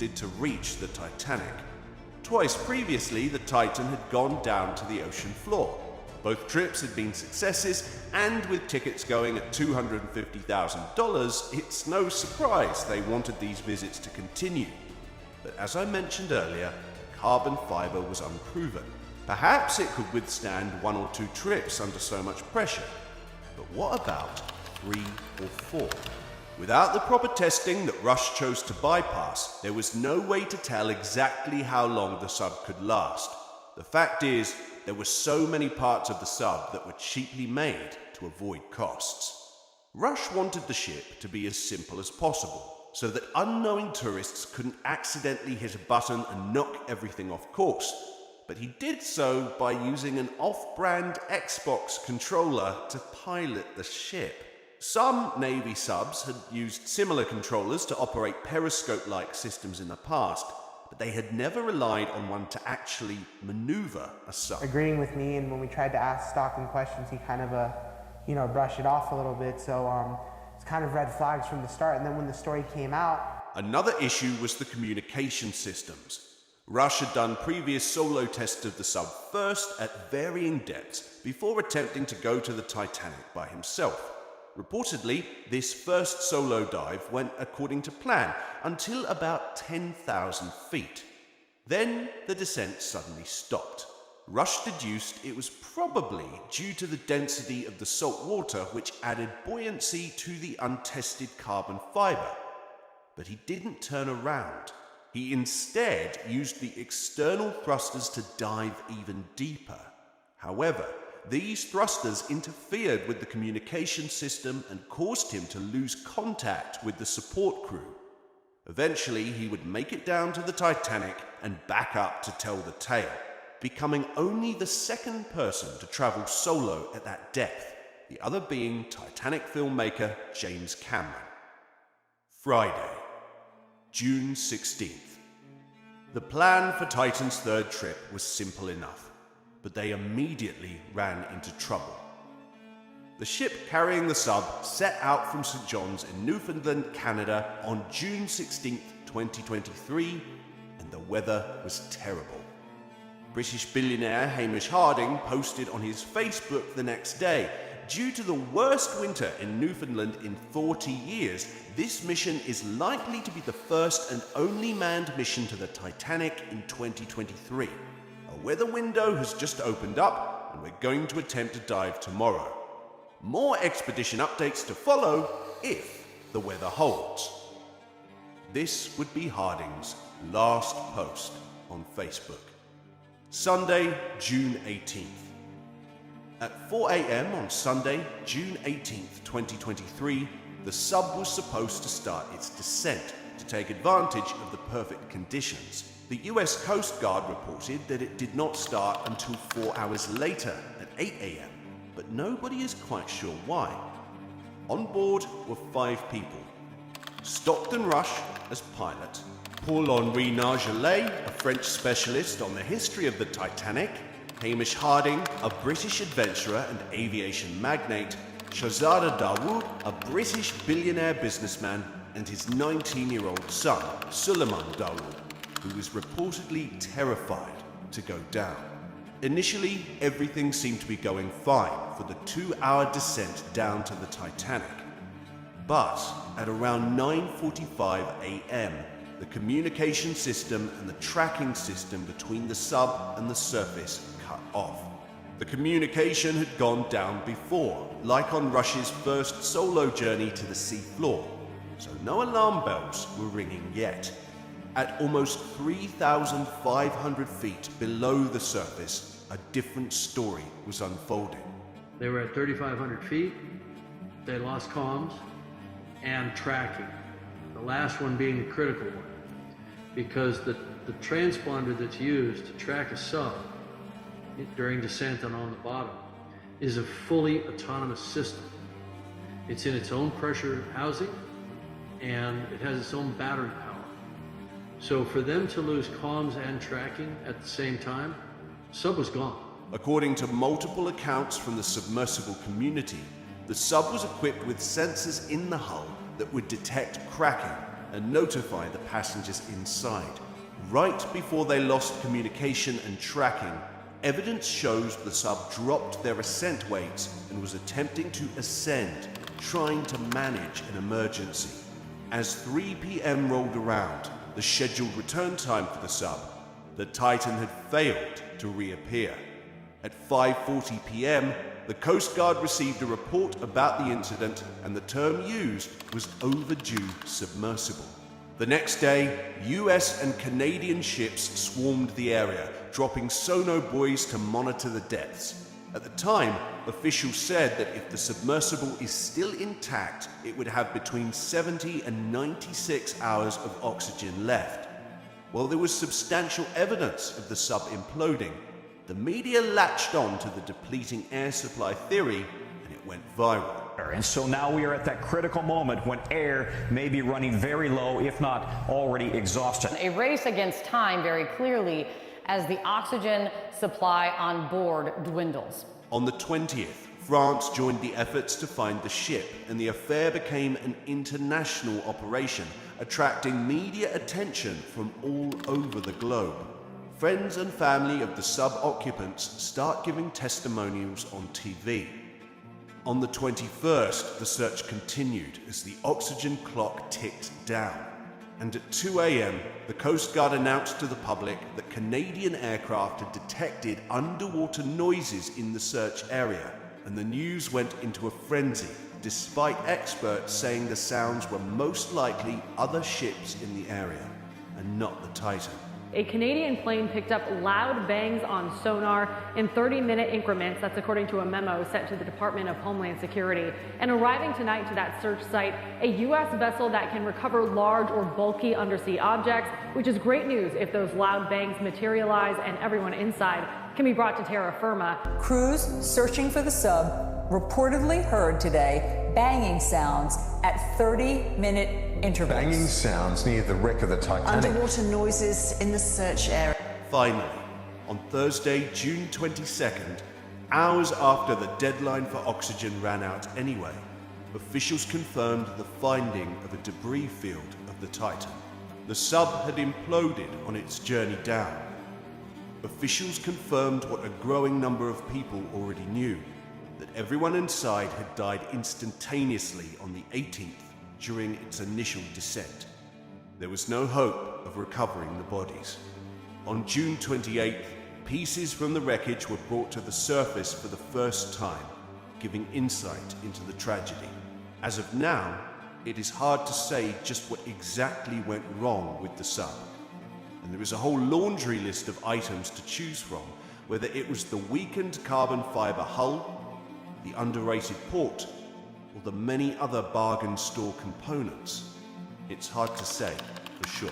did to reach the Titanic. Twice previously, the Titan had gone down to the ocean floor. Both trips had been successes, and with tickets going at $250,000, it's no surprise they wanted these visits to continue. But as I mentioned earlier, carbon fiber was unproven. Perhaps it could withstand 1 or 2 trips under so much pressure. But what about 3 or 4? Without the proper testing that Rush chose to bypass, there was no way to tell exactly how long the sub could last. The fact is, there were so many parts of the sub that were cheaply made to avoid costs. Rush wanted the ship to be as simple as possible, so that unknowing tourists couldn't accidentally hit a button and knock everything off course. But he did so by using an off-brand Xbox controller to pilot the ship. Some Navy subs had used similar controllers to operate periscope-like systems in the past, but they had never relied on one to actually maneuver a sub. Agreeing with me, and when we tried to ask Stockton questions, he kind of, brushed it off a little bit, so it's kind of red flags from the start. And then when the story came out... Another issue was the communication systems. Rush had done previous solo tests of the sub first at varying depths before attempting to go to the Titanic by himself. Reportedly, this first solo dive went according to plan until about 10,000 feet. Then the descent suddenly stopped. Rush deduced it was probably due to the density of the salt water, which added buoyancy to the untested carbon fiber. But he didn't turn around. He instead used the external thrusters to dive even deeper. However, these thrusters interfered with the communication system and caused him to lose contact with the support crew. Eventually, he would make it down to the Titanic and back up to tell the tale, becoming only the second person to travel solo at that depth, the other being Titanic filmmaker James Cameron. Friday, June 16th. The plan for Titan's third trip was simple enough, but they immediately ran into trouble. The ship carrying the sub set out from St. John's in Newfoundland, Canada on June 16, 2023, and the weather was terrible. British billionaire Hamish Harding posted on his Facebook the next day, "Due to the worst winter in Newfoundland in 40 years, this mission is likely to be the first and only manned mission to the Titanic in 2023. A weather window has just opened up, and we're going to attempt a dive tomorrow. More expedition updates to follow if the weather holds." This would be Harding's last post on Facebook. Sunday, June 18th. At 4 a.m. on Sunday, June 18th, 2023, the sub was supposed to start its descent to take advantage of the perfect conditions. The US Coast Guard reported that it did not start until 4 hours later at 8 a.m., but nobody is quite sure why. On board were 5 people. Stockton Rush as pilot, Paul-Henri Nargeolet, a French specialist on the history of the Titanic, Hamish Harding, a British adventurer and aviation magnate, Shahzada Dawood, a British billionaire businessman, and his 19-year-old son, Suleiman Dawood, who was reportedly terrified to go down. Initially, everything seemed to be going fine for the 2-hour descent down to the Titanic. But at around 9:45 a.m., the communication system and the tracking system between the sub and the surface cut off. The communication had gone down before, like on Rush's first solo journey to the seafloor, so no alarm bells were ringing yet. At almost 3,500 feet below the surface, a different story was unfolding. They were at 3,500 feet, they lost comms and tracking, the last one being the critical one, because the transponder that's used to track a sub during descent and on the bottom is a fully autonomous system. It's in its own pressure housing and it has its own battery power. So for them to lose comms and tracking at the same time, sub was gone. According to multiple accounts from the submersible community, the sub was equipped with sensors in the hull that would detect cracking, and notify the passengers inside. Right before they lost communication and tracking, evidence shows the sub dropped their ascent weights and was attempting to ascend, trying to manage an emergency. As 3 p.m. rolled around, the scheduled return time for the sub, the Titan had failed to reappear. At 5:40 p.m., the Coast Guard received a report about the incident, and the term used was overdue submersible. The next day, US and Canadian ships swarmed the area, dropping sono buoys to monitor the depths. At the time, officials said that if the submersible is still intact, it would have between 70 and 96 hours of oxygen left. While there was substantial evidence of the sub imploding, the media latched on to the depleting air supply theory, and it went viral. And so now we are at that critical moment when air may be running very low, if not already exhausted. A race against time, very clearly, as the oxygen supply on board dwindles. On the 20th, France joined the efforts to find the ship, and the affair became an international operation, attracting media attention from all over the globe. Friends and family of the sub-occupants start giving testimonials on TV. On the 21st, the search continued as the oxygen clock ticked down. And at 2 a.m., the Coast Guard announced to the public that Canadian aircraft had detected underwater noises in the search area, and the news went into a frenzy, despite experts saying the sounds were most likely other ships in the area, and not the Titan. A Canadian plane picked up loud bangs on sonar in 30-minute increments. That's according to a memo sent to the Department of Homeland Security. And arriving tonight to that search site, a U.S. vessel that can recover large or bulky undersea objects, which is great news if those loud bangs materialize and everyone inside can be brought to terra firma. Crews searching for the sub reportedly heard today banging sounds at 30-minute intervals. Banging sounds near the wreck of the Titanic. Underwater noises in the search area. Finally, on Thursday, June 22nd, hours after the deadline for oxygen ran out anyway, officials confirmed the finding of a debris field of the Titan. The sub had imploded on its journey down. Officials confirmed what a growing number of people already knew, that everyone inside had died instantaneously on the 18th during its initial descent. There was no hope of recovering the bodies. On June 28th, pieces from the wreckage were brought to the surface for the first time, giving insight into the tragedy. As of now, it is hard to say just what exactly went wrong with the sub. And there is a whole laundry list of items to choose from, whether it was the weakened carbon fiber hull, the underrated port, or the many other bargain store components. It's hard to say for sure.